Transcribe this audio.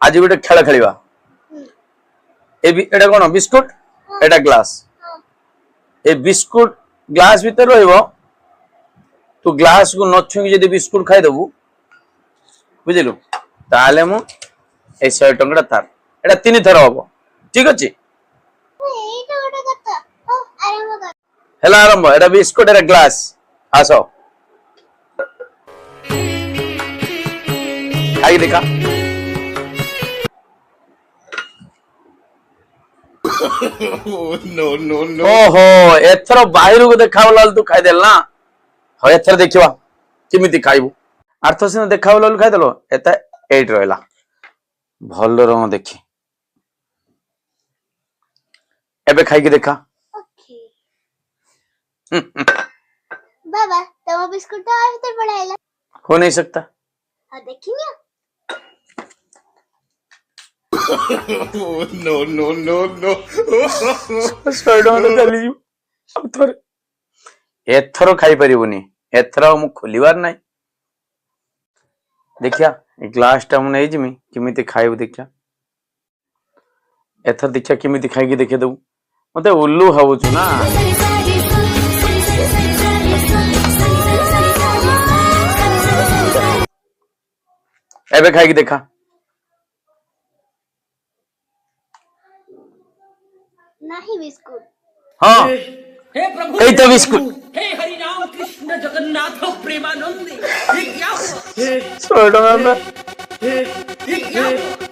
आज गोटे खेल खेलिबा एटा कोन बिस्कुट एटा ग्लास ए बिस्कुट ग्लास भीतर रहिबो तू ग्लास को न छुई जदी बिस्कुट खाइ देबू बुझिलु ताले मु ए 100 टंका तार एटा 3 थर हबो ठीक अछि एटा गोटे कथा आरंभ कर हेला आरंभ एटा बिस्कुट एटा ग्लास आसो खाइ देखा नो नो नो ओहो एथर बाहिर को देखावला तू खाइ देल ना हो एथर देखिबा किमिति खाइबू अर्थ सिना देखावला खाइ देलो एता 8 रहला भल रंग देखि एबे खाइ के देखा ओके बाबा तम बिस्कुट तो भीतर पड़ाइला हो नहीं सकता हां देखिनियो no no no no spider चली जू अब थोर एथर खाइ परिबुनी एथर मु खोलिवार नाही देखिया ए ग्लास टा मु नै जिमी किमिति खाइबु देखिया एथर देखिया किमिति खाइ के देखे दउ मते उल्लू हबुछु ना एबे खाइ के देखा नहीं बिस्कुट हां हे प्रभु कई तो बिस्कुट हे हरि राम कृष्ण जगन्नाथ प्रेमानंद ये क्या हुआ स्पाइडर ये क्या हुआ